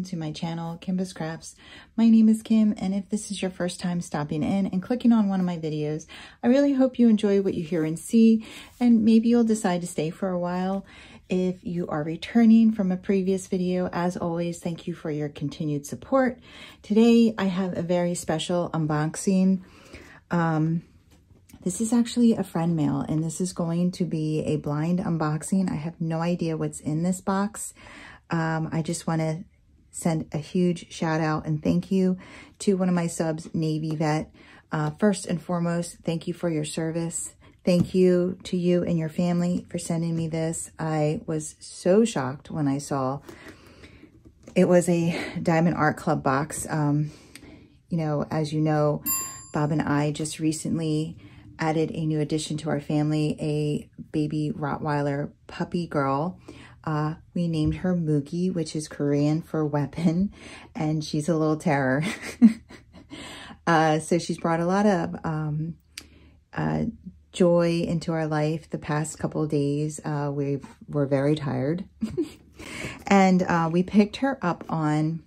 welcome to my channel, Kimbaskrafts. My name is Kim, and if this is your first time stopping in and clicking on one of my videos, I really hope you enjoy what you hear and see, and maybe you'll decide to stay for a while. If you are returning from a previous video, as always, thank you for your continued support. Today, I have a very special unboxing. This is actually a friend mail, and this is going to be a blind unboxing. I have no idea what's in this box. I just want to send a huge shout out and thank you to one of my subs, Navy Vet. First and foremost, thank you for your service. Thank you to you and your family for sending me this. I was so shocked when I saw it was a Diamond Art Club box. You know, as you know, Bob and I just recently added a new addition to our family, a baby Rottweiler puppy girl. We named her Moogie, which is Korean for weapon, and she's a little terror. So she's brought a lot of joy into our life the past couple of days. We're very tired. And we picked her up on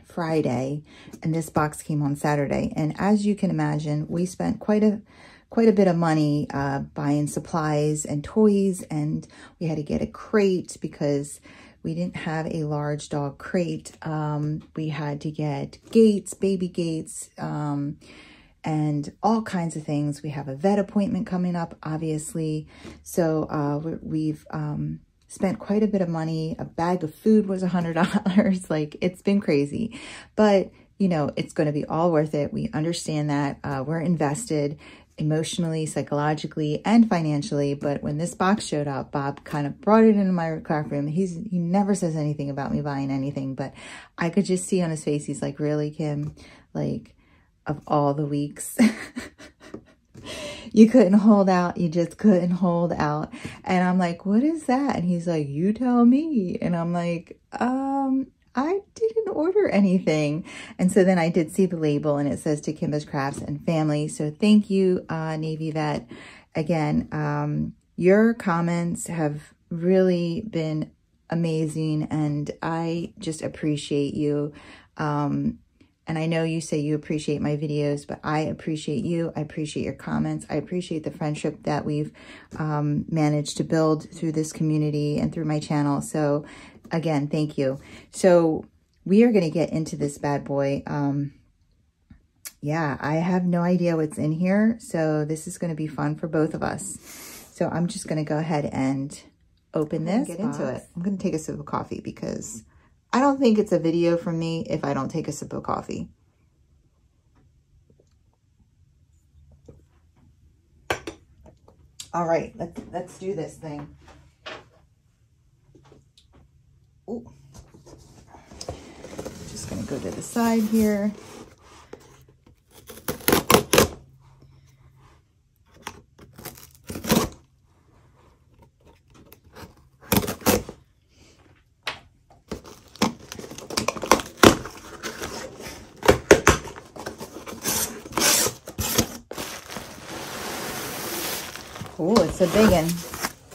Friday, and this box came on Saturday. And as you can imagine, we spent quite a bit of money buying supplies and toys, and we had to get a crate because we didn't have a large dog crate. We had to get gates, baby gates, and all kinds of things. We have a vet appointment coming up, obviously. So we've spent quite a bit of money. A bag of food was $100. Like, it's been crazy, but you know, it's going to be all worth it. We understand that. We're invested emotionally, psychologically, and financially. But when this box showed up, Bob kind of brought it into my craft room. He never says anything about me buying anything, but I could just see on his face, he's like, really, Kim? Like, of all the weeks, you couldn't hold out. You just couldn't hold out. And I'm like, what is that? And he's like, you tell me. And I'm like, I didn't order anything. And so then I did see the label, and it says to Kimbaskrafts and Family. So thank you, Navy Vet. Again, your comments have really been amazing, and I just appreciate you. And I know you say you appreciate my videos, but I appreciate you. I appreciate your comments. I appreciate the friendship that we've managed to build through this community and through my channel. So again, thank you. So we are going to get into this bad boy. Yeah, I have no idea what's in here. So this is going to be fun for both of us. So I'm just going to go ahead and open this. Get into it. I'm going to take a sip of coffee because I don't think it's a video from me if I don't take a sip of coffee. All right, let's do this thing. Ooh. Just gonna go to the side here. Oh, it's a big one.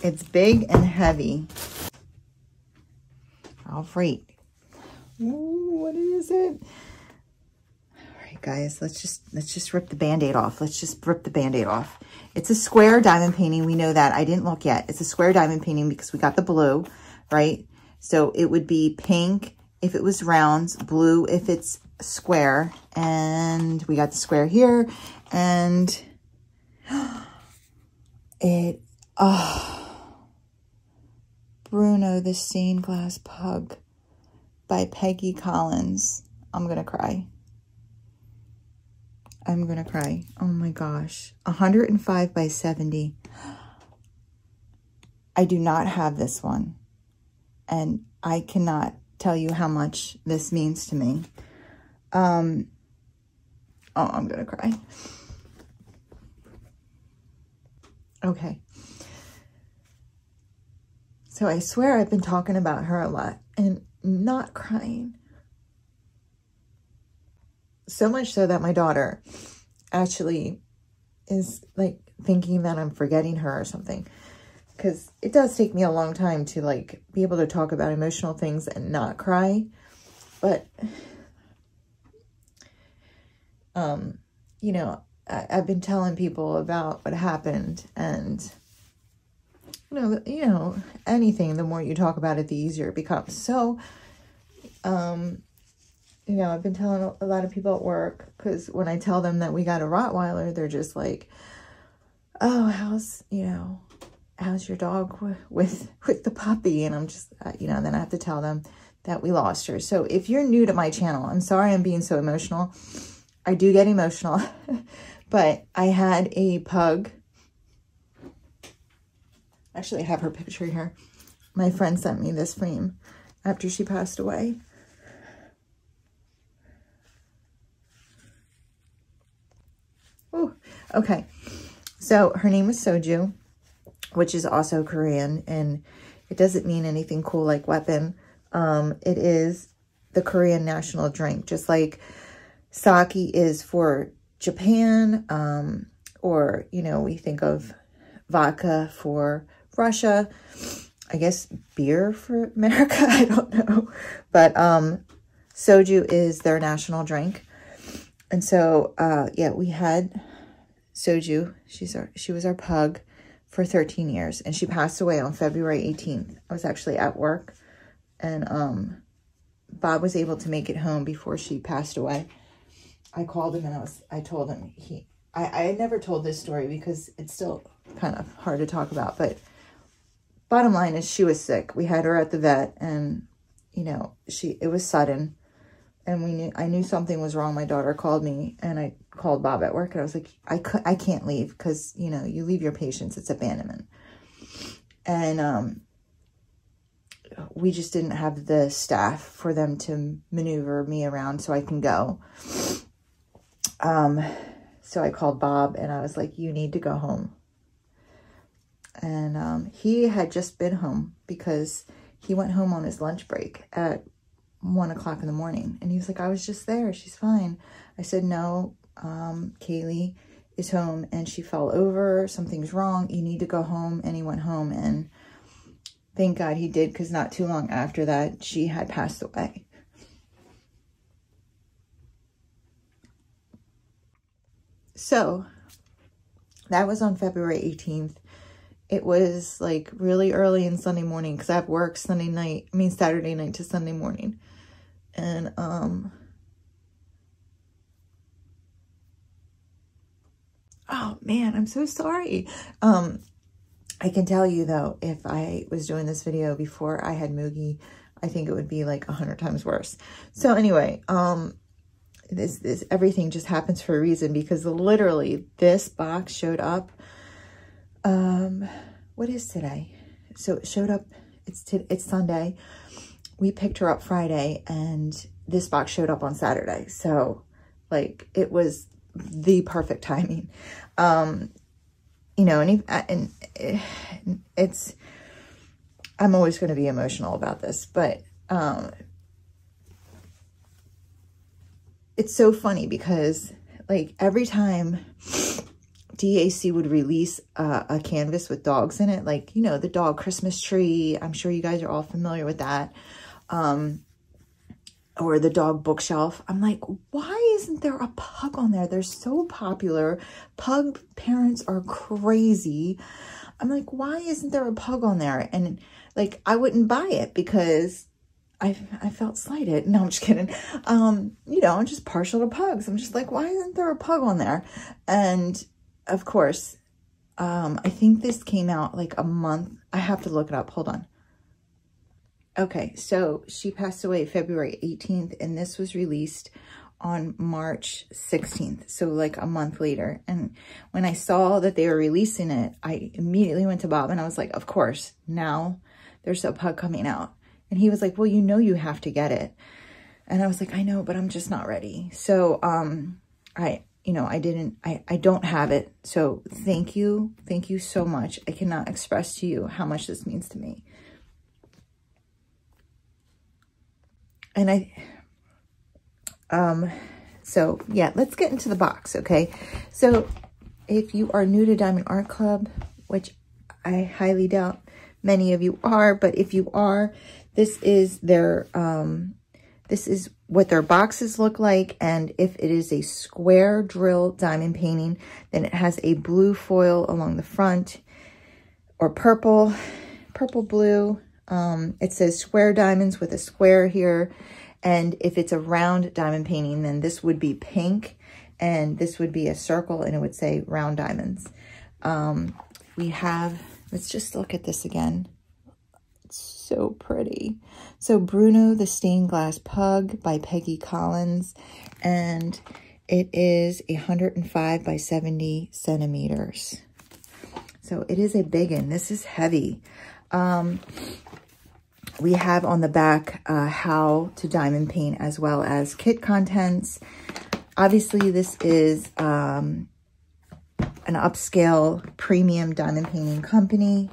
It's big and heavy. All right. Ooh, what is it? All right, guys, let's just rip the Band-Aid off. Let's just rip the Band-Aid off. It's a square diamond painting. We know that. I didn't look yet. It's a square diamond painting because we got the blue, right? So it would be pink if it was rounds, blue if it's square, and we got the square here, and Bruno the Stained Glass Pug by Peggy Collins. I'm going to cry. I'm going to cry. Oh my gosh. 105 by 70. I do not have this one. And I cannot tell you how much this means to me. Oh, I'm going to cry. Okay. So I swear I've been talking about her a lot and not crying. So much so that my daughter actually is like thinking that I'm forgetting her or something. Because it does take me a long time to like be able to talk about emotional things and not cry. But, you know, I've been telling people about what happened, and, you know, anything, the more you talk about it, the easier it becomes. So, you know, I've been telling a lot of people at work, because when I tell them that we got a Rottweiler, they're just like, oh, how's your dog with the puppy? And I'm just, you know, then I have to tell them that we lost her. So if you're new to my channel, I'm sorry I'm being so emotional. I do get emotional, but I had a pug. Actually, I have her picture here. My friend sent me this frame after she passed away. Ooh, okay. So her name was Soju, which is also Korean, and it doesn't mean anything cool like weapon. It is the Korean national drink, just like sake is for Japan, or, you know, we think of vodka for Russia, I guess beer for America, I don't know, but soju is their national drink. And so, yeah, we had Soju. She was our pug for 13 years, and she passed away on February 18th. I was actually at work, and Bob was able to make it home before she passed away. I called him, and I told him I had never told this story because it's still kind of hard to talk about, but bottom line is she was sick. We had her at the vet, and, you know, it was sudden, and I knew something was wrong. My daughter called me, and I called Bob at work, and I was like, I can't leave, because, you know, you leave your patients, it's abandonment. And we just didn't have the staff for them to maneuver me around so I can go. So I called Bob, and I was like, you need to go home. And he had just been home because he went home on his lunch break at 1 o'clock in the morning. And he was like, I was just there. She's fine. I said, no, Kaylee is home and she fell over. Something's wrong. You need to go home. And he went home, and thank God he did, because not too long after that, she had passed away. So that was on February 18th. It was like really early in Sunday morning, because I have work Saturday night to Sunday morning. And, oh man, I'm so sorry. I can tell you though, if I was doing this video before I had Moogie, I think it would be like 100 times worse. So anyway, this everything just happens for a reason, because literally this box showed up. What is today? So it showed up, it's Sunday. We picked her up Friday, and this box showed up on Saturday. So like, it was the perfect timing. You know, and I'm always going to be emotional about this, but, it's so funny because like every time DAC would release a canvas with dogs in it, like, you know, the dog Christmas tree, I'm sure you guys are all familiar with that, or the dog bookshelf, I'm like, why isn't there a pug on there? They're so popular. Pug parents are crazy. I'm like, why isn't there a pug on there? And like, I wouldn't buy it because I felt slighted. No, I'm just kidding. You know, I'm just partial to pugs. I'm just like, why isn't there a pug on there? And of course, I think this came out like a month. I have to look it up. Hold on. Okay, so she passed away February 18th, and this was released on March 16th, so like a month later. And when I saw that they were releasing it, I immediately went to Bob, and I was like, of course, now there's a pug coming out. And he was like, well, you know you have to get it. And I was like, I know, but I'm just not ready. So I don't have it. So thank you so much. I cannot express to you how much this means to me. And so yeah, let's get into the box, okay? So if you are new to Diamond Art Club, which I highly doubt many of you are, but if you are, this is their This is what their boxes look like. And if it is a square drill diamond painting, then it has a blue foil along the front, or purple blue. It says square diamonds with a square here. And if it's a round diamond painting, then this would be pink, and this would be a circle, and it would say round diamonds. We have, let's just look at this again. It's so pretty. So Bruno the Stained Glass Pug by Peggy Collins, and it is 105 by 70 centimeters. So it is a big one. This is heavy. We have on the back how to diamond paint, as well as kit contents. Obviously, this is an upscale premium diamond painting company.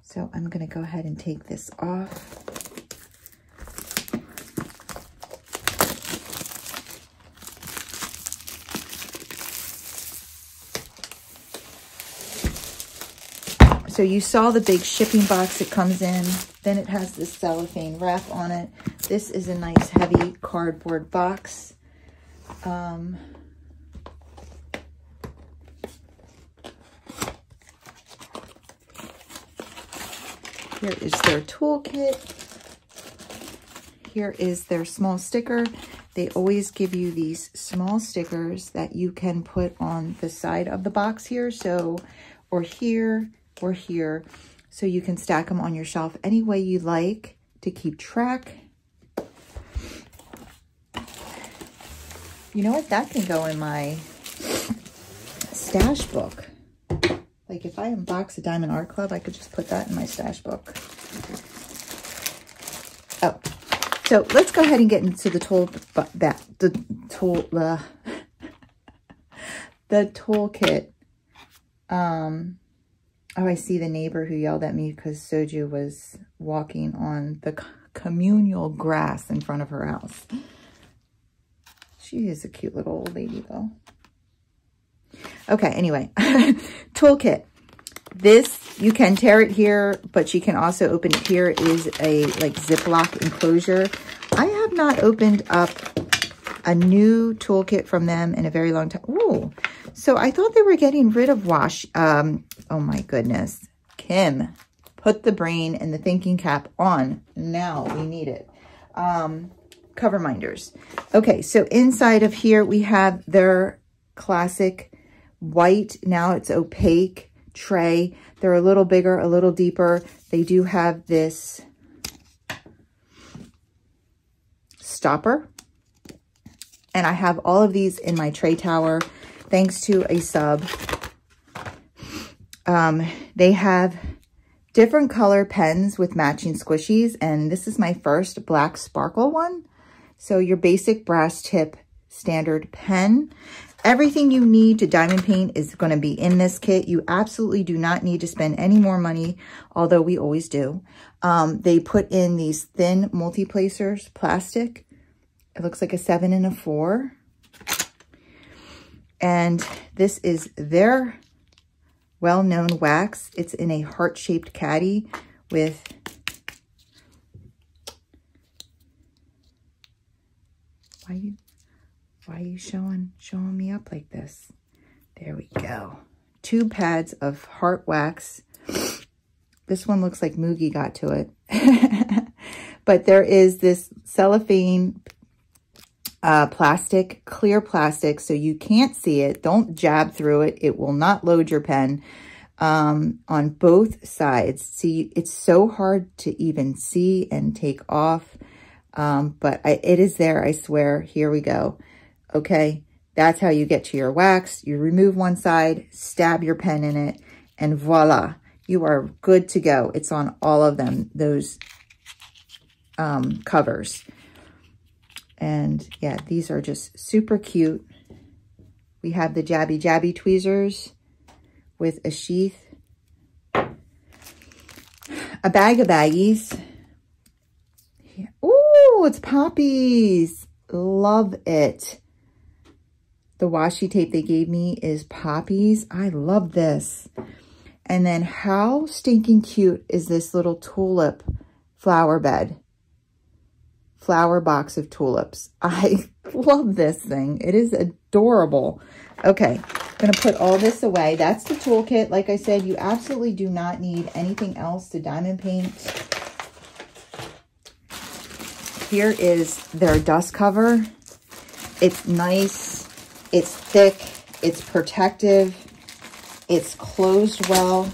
So I'm going to go ahead and take this off. So you saw the big shipping box it comes in. Then it has this cellophane wrap on it. This is a nice heavy cardboard box. Here is their toolkit. Here is their small sticker. They always give you these small stickers that you can put on the side of the box here. So, or here, or here. So you can stack them on your shelf any way you like to keep track. You know what? That can go in my stash book. Like if I unbox a Diamond Art Club, I could just put that in my stash book. Oh, so let's go ahead and get into the toolkit. Oh, I see the neighbor who yelled at me because Soju was walking on the communal grass in front of her house. She is a cute little old lady, though. Okay, anyway, toolkit. This, you can tear it here, but you can also open it here. It is a like Ziploc enclosure. I have not opened up a new toolkit from them in a very long time. Ooh, so I thought they were getting rid of washi. Oh my goodness. Kim, put the brain and the thinking cap on. Now we need it. Cover minders. Okay, so inside of here we have their classic white, now it's opaque tray. They're a little bigger, a little deeper. They do have this stopper. And I have all of these in my tray tower thanks to a sub. They have different color pens with matching squishies, and this is my first black sparkle one. So your basic brass tip standard pen. Everything you need to diamond paint is going to be in this kit. You absolutely do not need to spend any more money, although we always do. They put in these thin multi-placers, plastic. It looks like a 7 and a 4. And this is their well-known wax. It's in a heart-shaped caddy with why are you showing me up like this? There we go. 2 pads of heart wax. This one looks like Moogie got to it. But there is this cellophane plastic, clear plastic, so you can't see it. Don't jab through it. It will not load your pen on both sides. See, it's so hard to even see and take off. But it is there, I swear. Here we go. Okay, that's how you get to your wax. You remove one side, stab your pen in it, and voila, you are good to go. It's on all of them, those covers. And yeah, these are just super cute. We have the jabby tweezers with a sheath. A bag of baggies. Ooh, it's poppies. Love it. The washi tape they gave me is poppies. I love this. And then how stinking cute is this little tulip flower bed. Flower box of tulips. I love this thing. It is adorable. Okay, I'm going to put all this away. That's the toolkit. Like I said, you absolutely do not need anything else to diamond paint. Here is their dust cover. It's nice. It's thick. It's protective. It's closed well.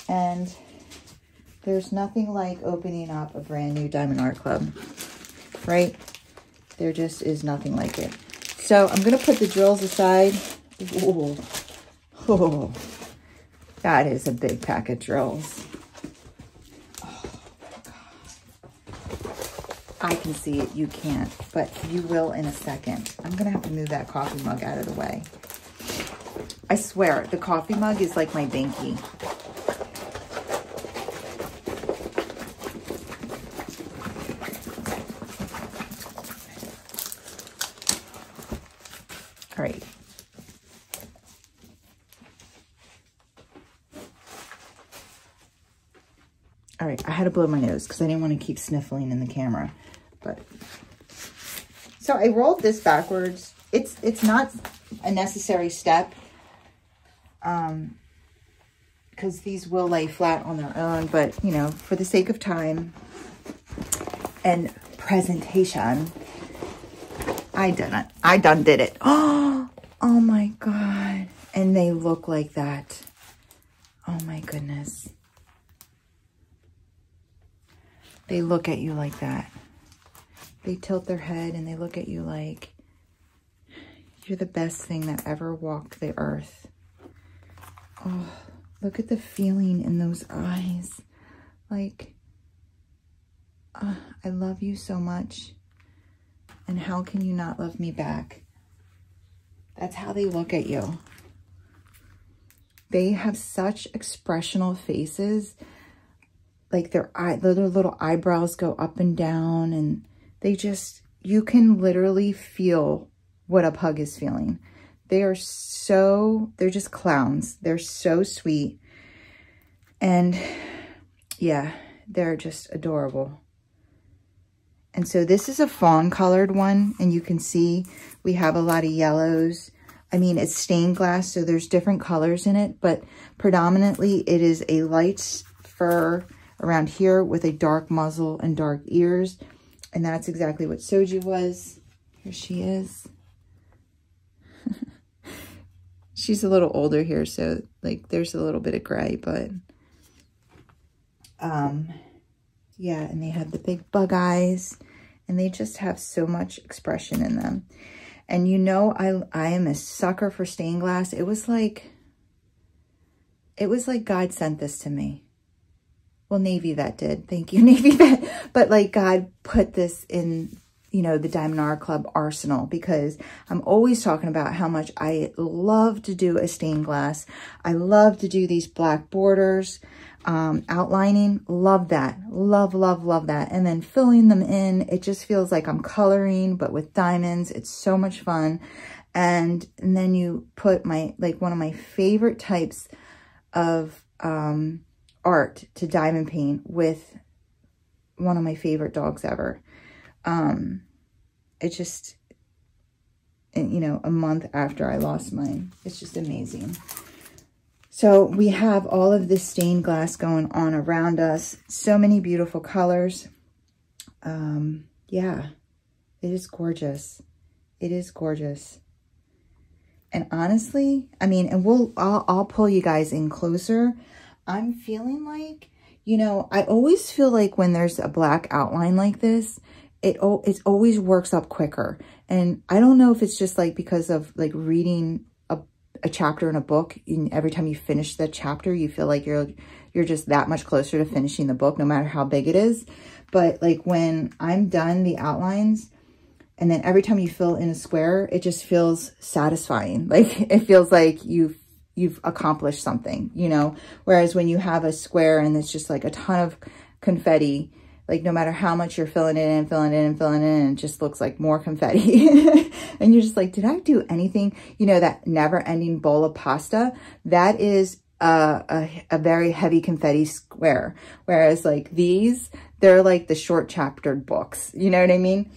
And there's nothing like opening up a brand new Diamond Art Club, right? There just is nothing like it. So I'm going to put the drills aside. Ooh. Oh, that is a big pack of drills. Oh my God. I can see it. You can't, but you will in a second. I'm going to have to move that coffee mug out of the way. I swear, the coffee mug is like my binky. All right. All right, I had to blow my nose because I didn't want to keep sniffling in the camera. But so I rolled this backwards. It's not a necessary step because these will lay flat on their own, but you know, for the sake of time and presentation, I done did it. Oh my God. And they look like that. Oh my goodness. They look at you like that. They tilt their head and they look at you like you're the best thing that ever walked the earth. Oh, look at the feeling in those eyes. Like, I love you so much. And how can you not love me back? That's how they look at you. They have such expressional faces. Like their little eyebrows go up and down, and they just, you can literally feel what a pug is feeling. They're just clowns. They're so sweet. And yeah, they're just adorable. And so this is a fawn colored one, and you can see we have a lot of yellows. I mean, it's stained glass, so there's different colors in it, but predominantly it is a light fur around here with a dark muzzle and dark ears. And that's exactly what Soju was. Here she is. She's a little older here, so like there's a little bit of gray, but yeah, and they have the big bug eyes, and they just have so much expression in them. And you know, I am a sucker for stained glass. It was like God sent this to me. Well, Navy Vet did. Thank you, Navy Vet. But like God put this in, you know, the Diamond Art Club arsenal, because I'm always talking about how much I love to do a stained glass. I love to do these black borders, outlining. Love that. Love, love, love that. And then filling them in. It just feels like I'm coloring, but with diamonds. It's so much fun. And then you put one of my favorite types of, art to diamond paint with one of my favorite dogs ever. It just, you know, a month after I lost mine, it's just amazing. So we have all of this stained glass going on around us. So many beautiful colors. Yeah, it is gorgeous. It is gorgeous. And honestly, I mean, and I'll pull you guys in closer. I'm feeling like, you know, I always feel like when there's a black outline like this, it always works up quicker. And I don't know if it's just like because of like reading a chapter in a book, and every time you finish that chapter, you feel like you're just that much closer to finishing the book, no matter how big it is. But like when I'm done the outlines, and then every time you fill in a square, it just feels satisfying. Like it feels like you've accomplished something, you know? Whereas when you have a square and it's just like a ton of confetti, like no matter how much you're filling it in, it just looks like more confetti. And you're just like, did I do anything? You know, that never ending bowl of pasta, that is a very heavy confetti square. Whereas like these, they're like the short chaptered books. You know what I mean?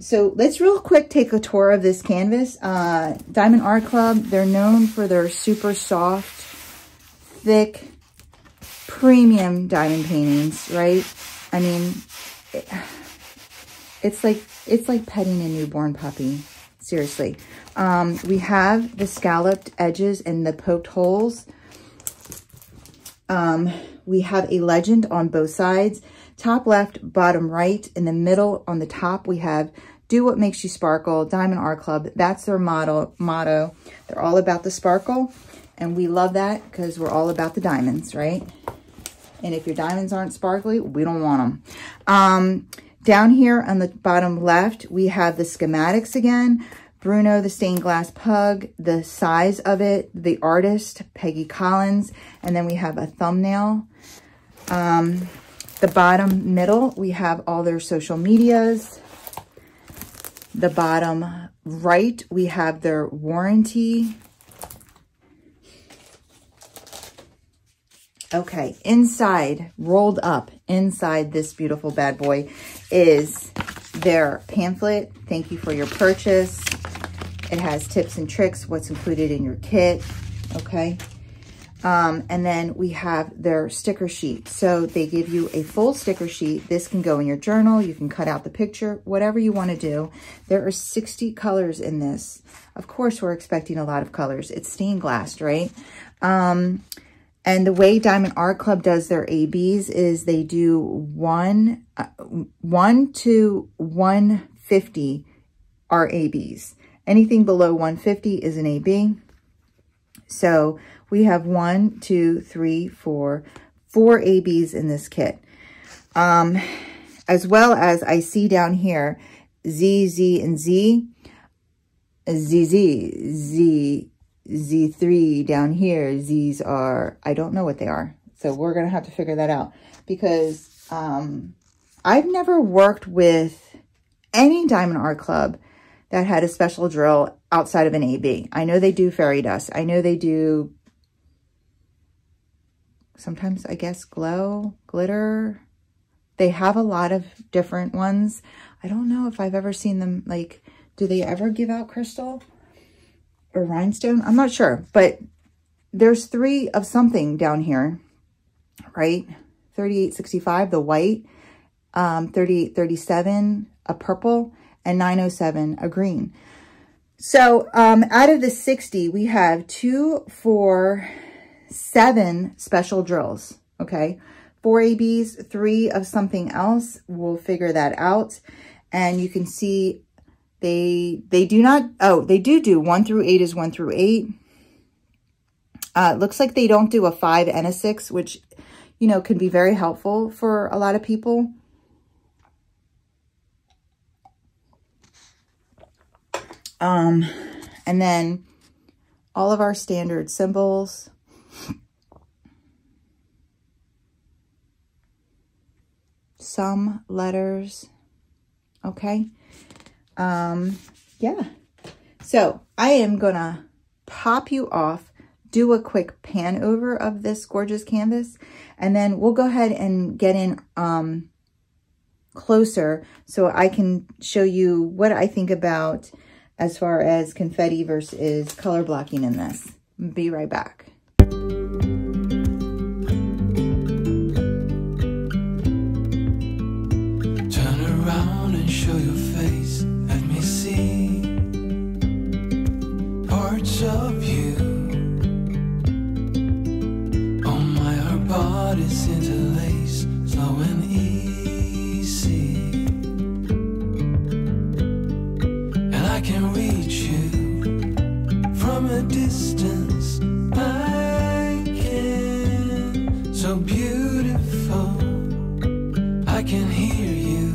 So let's real quick take a tour of this canvas. Diamond Art Club, they're known for their super soft, thick, premium diamond paintings, right? I mean, it's like petting a newborn puppy. Seriously. We have the scalloped edges and the poked holes. We have a legend on both sides. Top left, bottom right. In the middle, on the top, we have do what makes you sparkle, Diamond Art Club. That's their motto. They're all about the sparkle. And we love that because we're all about the diamonds, right? And if your diamonds aren't sparkly, we don't want them. Down here on the bottom left, we have the schematics again. Bruno, the stained glass pug, the size of it, the artist, Peggy Collins, and then we have a thumbnail. The bottom middle, we have all their social medias. The bottom right, we have their warranty. Okay, inside, rolled up, inside this beautiful bad boy is their pamphlet. Thank you for your purchase. It has tips and tricks, what's included in your kit, okay? And then we have their sticker sheet. So they give you a full sticker sheet. This can go in your journal. You can cut out the picture, whatever you want to do. There are 60 colors in this. Of course, we're expecting a lot of colors. It's stained glass, right? And the way Diamond Art Club does their ABs is they do 1 to 150 are ABs. Anything below 150 is an AB. So we have 1, 2, 3, 4 ABs in this kit. As well as I see down here, Z, Z, and Z. Z3 down here. Z's are, I don't know what they are. So we're going to have to figure that out because I've never worked with any Diamond Art Club that had a special drill outside of an AB. I know they do fairy dust. I know they do sometimes, I guess, glow, glitter. They have a lot of different ones. I don't know if I've ever seen them, like, do they ever give out crystal or rhinestone? I'm not sure, but there's 3 of something down here, right? 3865, the white, 3837, a purple, and 907, a green. So out of the 60, we have 2, 4, 7 special drills, okay? 4 ABs, 3 of something else. We'll figure that out. And you can see they do not, oh, they do 1 through 8 is 1 through 8. It looks like they don't do a 5 and a 6, which, you know, can be very helpful for a lot of people. And then all of our standard symbols. Some letters. Okay. Yeah. So I am going to pop you off, do a quick pan over of this gorgeous canvas, and then we'll go ahead and get in, closer so I can show you what I think about as far as confetti versus color blocking in this. Be right back. Turn around and show your face. Let me see parts of you. Oh my, our bodies interlace, slow and easy. I can reach you from a distance. I can, so beautiful. I can hear you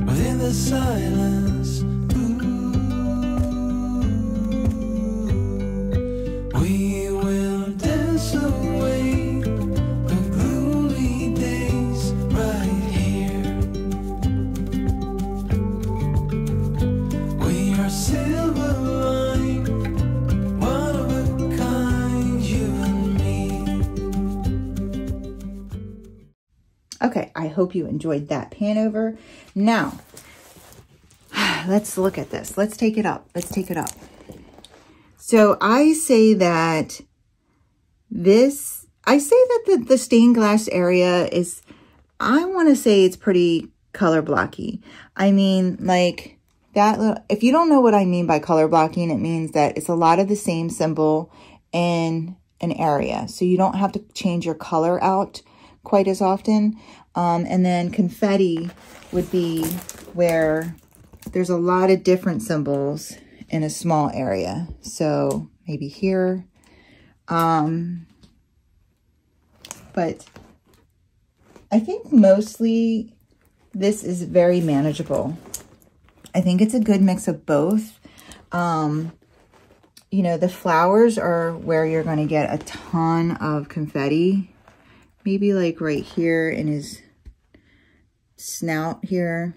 within the silence. Ooh, we will dance away the gloomy days right here. We are silver line, one of a kind, you and Okay, I hope you enjoyed that pan over. Now, let's look at this. Let's take it up. Let's take it up. So I say that the stained glass area is, I want to say it's pretty color blocky. I mean, like that little, if you don't know what I mean by color blocking, it means that it's a lot of the same symbol in an area. So you don't have to change your color out quite as often. And then confetti would be where there's a lot of different symbols in a small area. So maybe here. But I think mostly this is very manageable. I think it's a good mix of both. You know, the flowers are where you're going to get a ton of confetti. Maybe like right here in his snout here.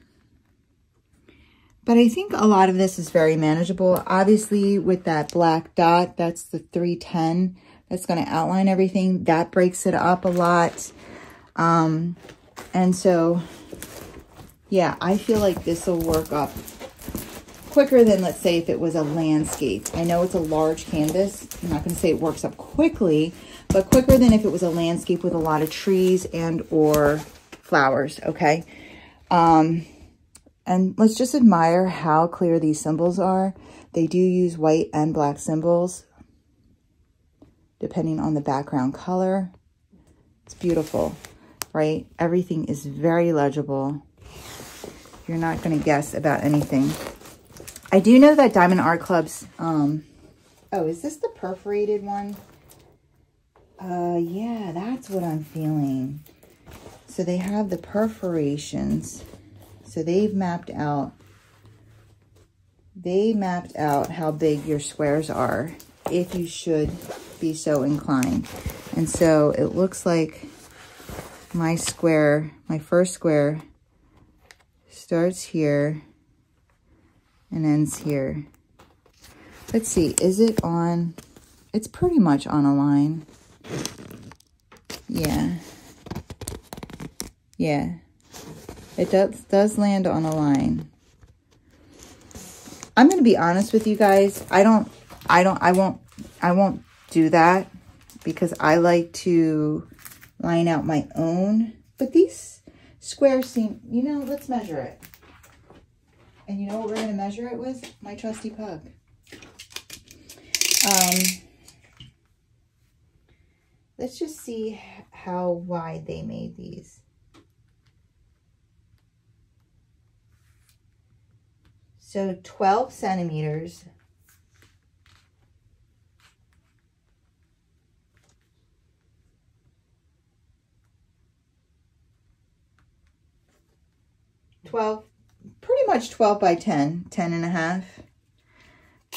But I think a lot of this is very manageable. Obviously, with that black dot, that's the 310. That's going to outline everything. That breaks it up a lot. And so, yeah, I feel like this will work up quicker than, let's say, if it was a landscape. I know it's a large canvas. I'm not going to say it works up quickly, but quicker than if it was a landscape with a lot of trees and or flowers, okay? And let's just admire how clear these symbols are. They do use white and black symbols, depending on the background color. It's beautiful, right? Everything is very legible. You're not going to guess about anything. I do know that Diamond Art Club's, oh, is this the perforated one? Yeah, that's what I'm feeling. So they have the perforations. So they've mapped out how big your squares are, if you should be so inclined. And so it looks like my square, my first square, starts here and ends here. Let's see, is it on? It's pretty much on a line. Yeah. Yeah. It does land on a line. I'm going to be honest with you guys. I won't do that because I like to line out my own. But these squares seem, you know, let's measure it. And you know what we're going to measure it with? My trusty pug. Let's just see how wide they made these. So 12 centimeters. Pretty much 12 by 10, 10 and a half.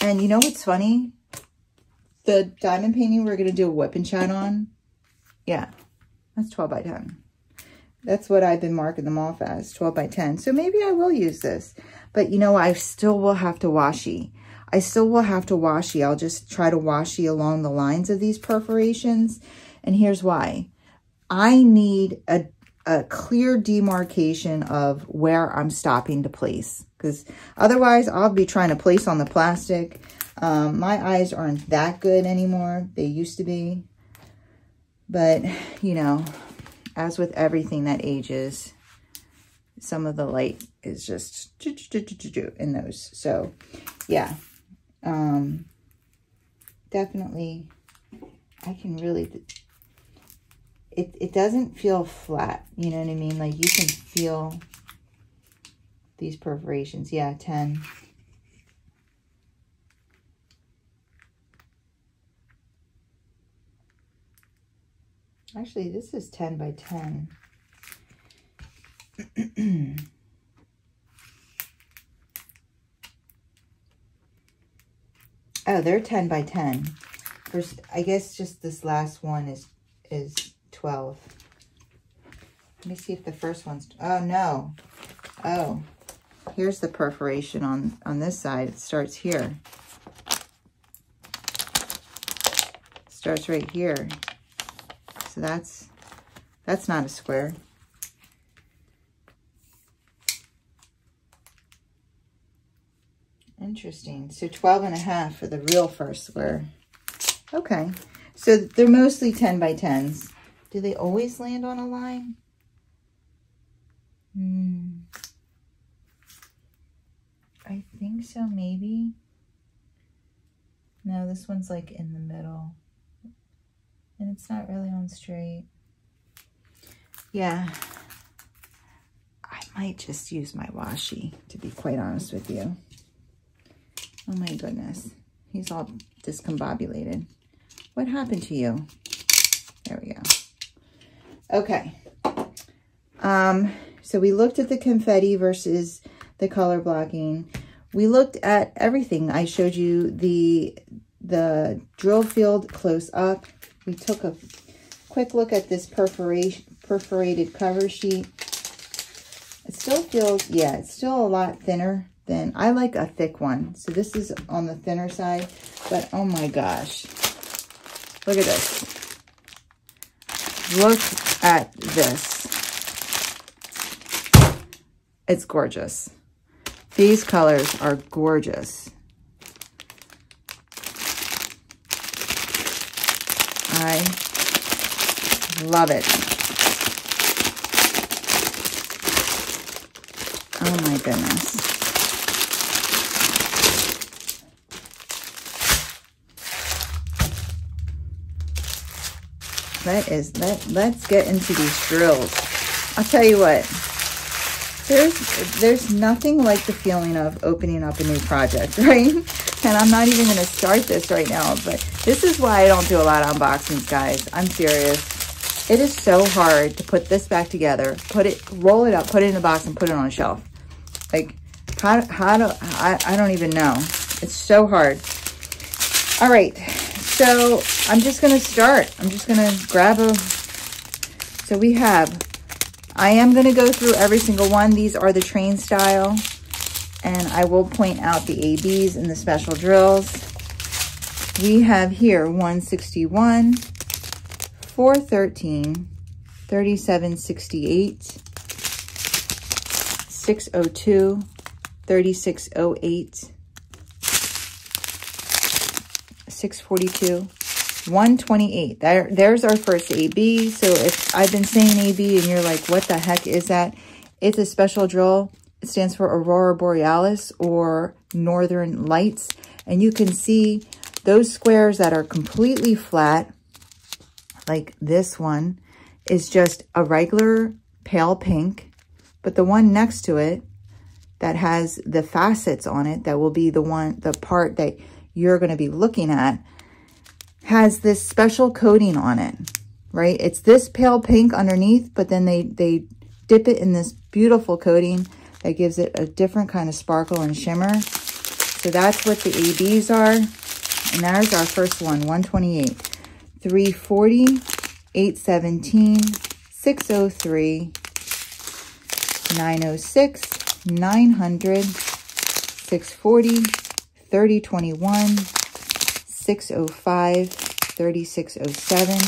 And you know what's funny? The diamond painting we're going to do a whip and chat on. Yeah, that's 12 by 10. That's what I've been marking them off as, 12 by 10. So maybe I will use this. But you know, I still will have to washi. I'll just try to washi along the lines of these perforations. And here's why. I need a clear demarcation of where I'm stopping to place. Because otherwise, I'll be trying to place on the plastic. My eyes aren't that good anymore. They used to be. But, you know, as with everything that ages, some of the light is just in those. So, yeah. Definitely, I can really... It doesn't feel flat, you know what I mean? Like, you can feel these perforations. Yeah, 10. Actually, this is 10 by 10. Oh, they're 10 by 10. First, I guess just this last one is 12. Let me see if the first one's, oh no. Oh, here's the perforation on this side. It starts here. It starts right here. So that's not a square. Interesting. So 12.5 for the real first square. Okay. So they're mostly 10 by 10s. Do they always land on a line? I think so, maybe. No, this one's like in the middle. And it's not really on straight. Yeah. I might just use my washi, to be quite honest with you. Oh my goodness. He's all discombobulated. What happened to you? There we go. Okay. So we looked at the confetti versus the color blocking. We looked at everything. I showed you the drill field close up. We took a quick look at this perforated cover sheet. It still feels, yeah, it's still a lot thinner than, I like a thick one. So this is on the thinner side, but oh my gosh. Look at this. Look at this. It's gorgeous. These colors are gorgeous. I love it. Oh my goodness. Let's get into these drills. I'll tell you what, there's nothing like the feeling of opening up a new project, right? And I'm not even going to start this right now, but this is why I don't do a lot of unboxings, guys. I'm serious. It is so hard to put this back together, roll it up, put it in a box, and put it on a shelf. Like, I don't even know. It's so hard. All right, so I'm just going to start. I'm just going to grab so we have, I am going to go through every single one. These are the train style. And I will point out the ABs and the special drills. We have here 161, 413, 3768, 602, 3608, 642, 128. There's our first AB. So if I've been saying AB and you're like, what the heck is that? It's a special drill. It stands for Aurora Borealis or Northern Lights. And you can see those squares that are completely flat, like this one, is just a regular pale pink. But the one next to it that has the facets on it, that will be the part that you're going to be looking at, has this special coating on it, right? It's this pale pink underneath, but then they dip it in this beautiful coating that gives it a different kind of sparkle and shimmer. So that's what the ABs are. And there's our first one, 128, 340, 817, 603, 906, 900, 640, 3021, 605, 3607,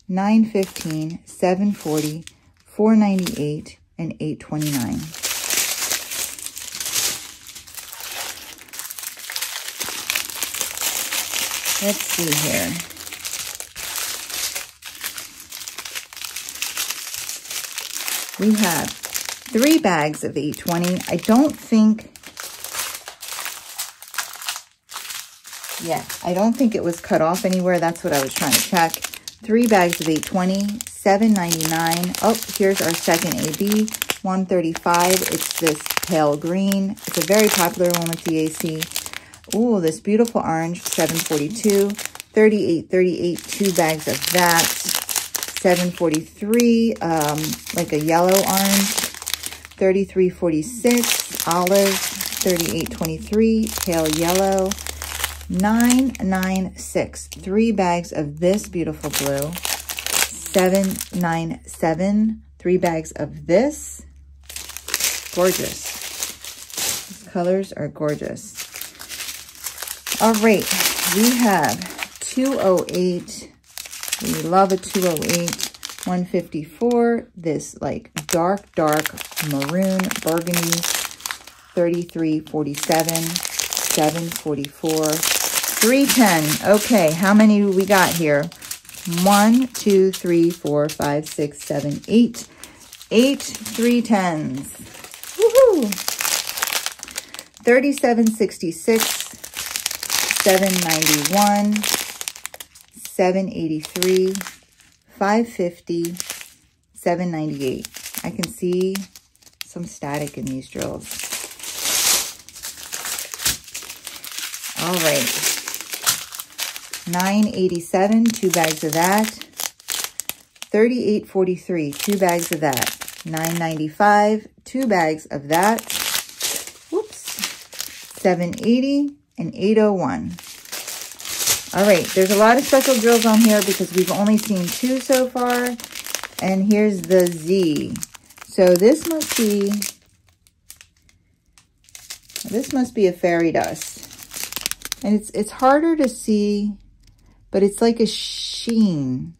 915, 740, 498, and 829. Let's see here. We have 3 bags of 820. I don't think it was cut off anywhere. That's what I was trying to check. 3 bags of 820, $7.99. Oh, here's our second AB, 135. It's this pale green. It's a very popular one with DAC. Ooh, this beautiful orange, $7.42, $38.38, 2 bags of that, $7.43, like a yellow orange, $33.46, olive, $38.23, pale yellow, $9.96, 3 bags of this beautiful blue, $7.97, 3 bags of this, gorgeous. These colors are gorgeous. All right, we have 208. We love a 208. 154. This like dark maroon burgundy. 3347. 744, 310. Okay, how many do we got here? 1, 2, 3, 4, 5, 6, 7, 8. 8 310s. Woohoo! 3766, 791, 783, 550, 798. I can see some static in these drills. All right. 987, 2 bags of that. 3843, 2 bags of that. 995, 2 bags of that. Whoops. 780 and 801. All right, there's a lot of special drills on here because we've only seen 2 so far. And here's the Z. So this must be a fairy dust. And it's harder to see, but it's like a sheen.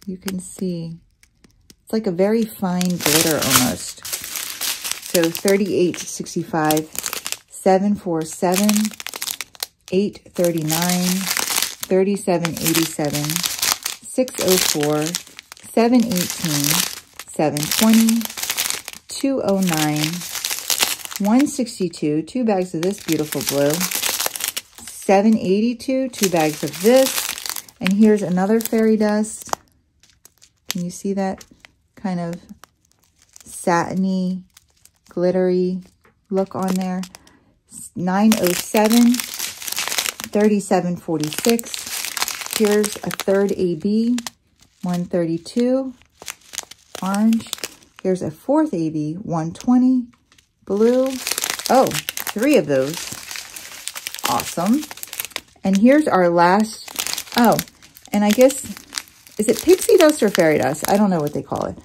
You can see. It's like a very fine glitter almost. So 3865, 747, 839, 3787, 604, 718, 720, 209, 162, 2 bags of this beautiful blue, 782, 2 bags of this, and here's another fairy dust. Can you see that kind of satiny, glittery look on there? 907, 3746. Here's a third AB, 132, orange. Here's a fourth AB, 120, blue. Oh, 3 of those. Awesome. And here's our last, oh, and I guess, is it pixie dust or fairy dust? I don't know what they call it,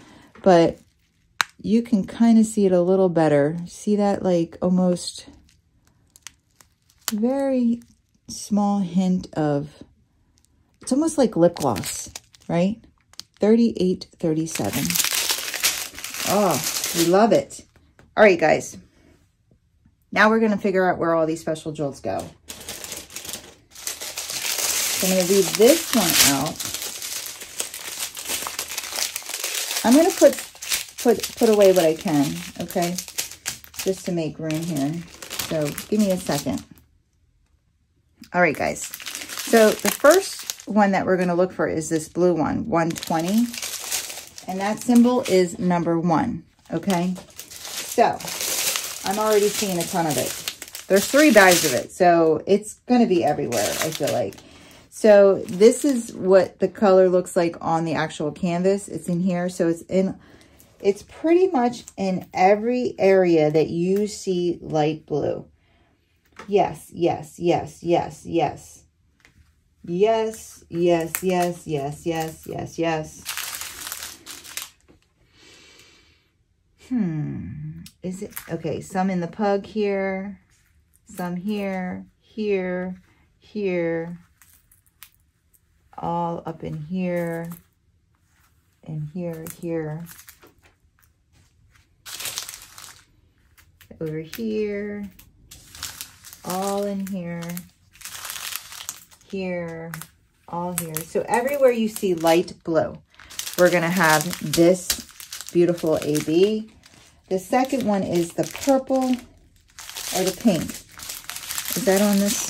but you can kind of see it a little better. See that, like almost very small hint of, it's almost like lip gloss, right? 3837. Oh, we love it. All right, guys. Now we're going to figure out where all these special jewels go. So I'm going to leave this one out. I'm going to put away what I can, okay? Just to make room here. So give me a second. All right, guys. So the first one that we're going to look for is this blue one, 120. And that symbol is number 1, okay? So I'm already seeing a ton of it. There's 3 bags of it, so it's going to be everywhere, I feel like. So this is what the color looks like on the actual canvas. It's in here, so it's pretty much in every area that you see light blue. Yes, yes, yes, yes, yes. Yes, yes, yes, yes, yes, yes, yes. Is it, okay, some in the pug here, some here, here, here, all up in here, and here, here. Over here, all in here, here, all here. So everywhere you see light blue, we're going to have this beautiful AB. The second one is the purple or the pink. Is that on this?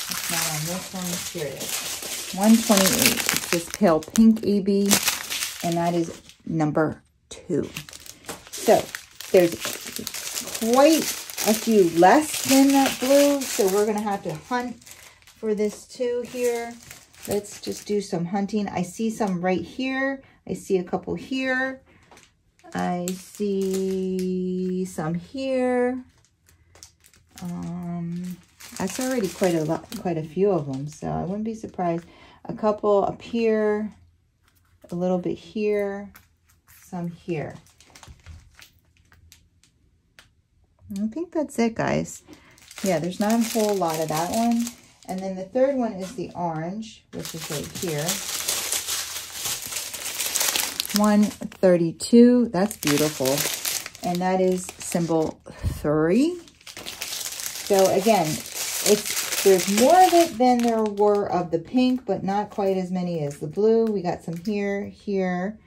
It's not on this one. Here it is. 128. It's this pale pink AB, and that is number 2. So there's quite a few less than that blue, so we're going to have to hunt for this 2 here. Let's just do some hunting. I see some right here. I see a couple here. I see some here. That's already quite a few of them, so I wouldn't be surprised. A couple up here, a little bit here, some here. I think that's it, guys. Yeah, there's not a whole lot of that one. And then the third one is the orange, which is right here. 132. That's beautiful. And that is symbol 3. So again, there's more of it than there were of the pink, but not quite as many as the blue. We got some here, here,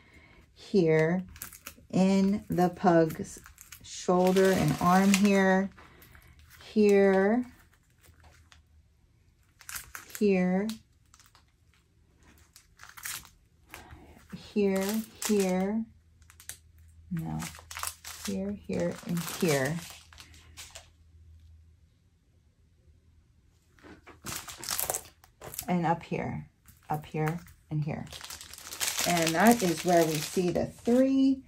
here, in the pug's shoulder and arm here, here, here, here, here, no, here, here, and here. And up here, and here. And that is where we see the 3.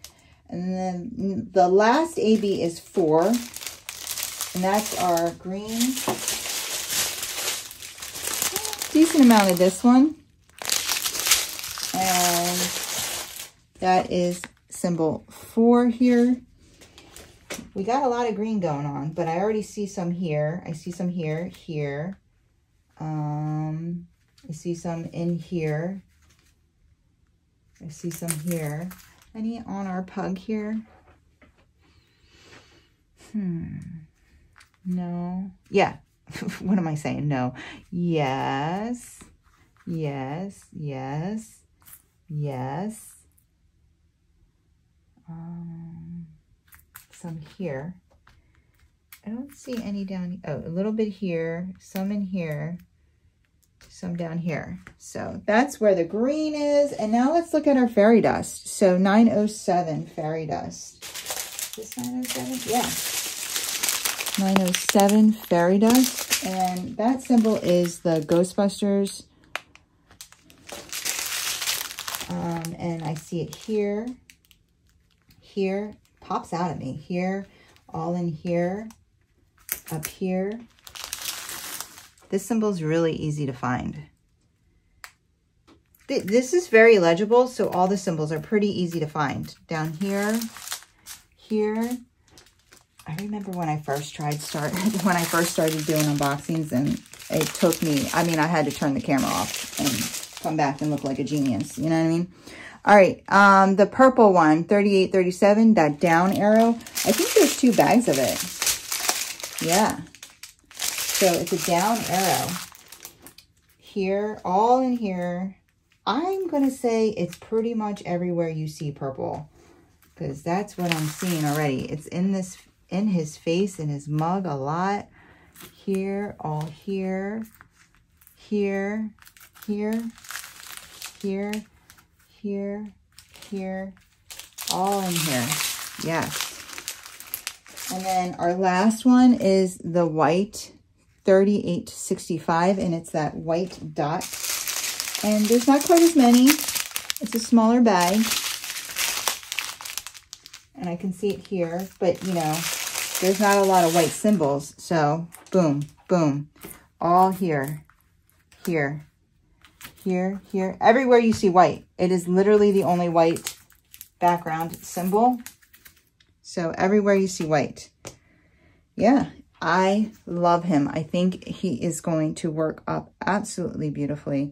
And then the last AB is 4. And that's our green. Decent amount of this one. And that is symbol 4 here. We got a lot of green going on, but I already see some here. I see some here, here. I see some in here. I see some here. Any on our pug here? No. Yeah. What am I saying? No. Yes. Yes. Yes. Yes. Some here. I don't see any down here. Oh, a little bit here. Some in here. Some down here. So that's where the green is. And now let's look at our fairy dust. So 907 fairy dust. Is this 907? Yeah. 907 fairy dust. And that symbol is the Ghostbusters. And I see it here. Here. Pops out at me. Here. All in here. Up here. This symbol is really easy to find. This is very legible, so all the symbols are pretty easy to find. Down here, here. I remember when I first started doing unboxings, and it took me, I mean, I had to turn the camera off and come back and look like a genius. You know what I mean? All right, the purple one, 3837, that down arrow. I think there's 2 bags of it. Yeah. So it's a down arrow here, all in here. I'm going to say it's pretty much everywhere you see purple, because that's what I'm seeing already. It's in his face, in his mug a lot. Here, all here, here, here, here, here, here, all in here. Yes. And then our last one is the white 3865, and it's that white dot. And there's not quite as many. It's a smaller bag. And I can see it here, but you know, there's not a lot of white symbols. So boom, boom, all here, here, here, here. Everywhere you see white. It is literally the only white background symbol. So everywhere you see white. Yeah. I love him. I think he is going to work up absolutely beautifully.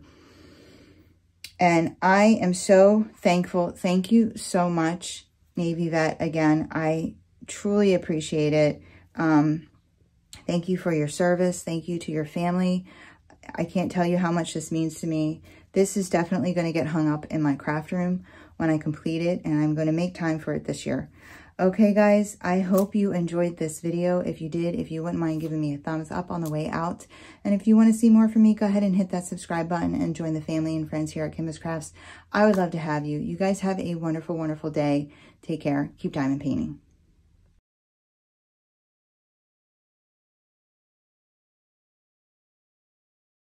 And I am so thankful. Thank you so much, Navy Vet. Again, I truly appreciate it. Thank you for your service. Thank you to your family. I can't tell you how much this means to me. This is definitely going to get hung up in my craft room when I complete it, and I'm going to make time for it this year. Okay, guys, I hope you enjoyed this video. If you did, if you wouldn't mind giving me a thumbs up on the way out. And if you want to see more from me, go ahead and hit that subscribe button and join the family and friends here at Kimbaskrafts. I would love to have you. You guys have a wonderful, wonderful day. Take care. Keep diamond painting.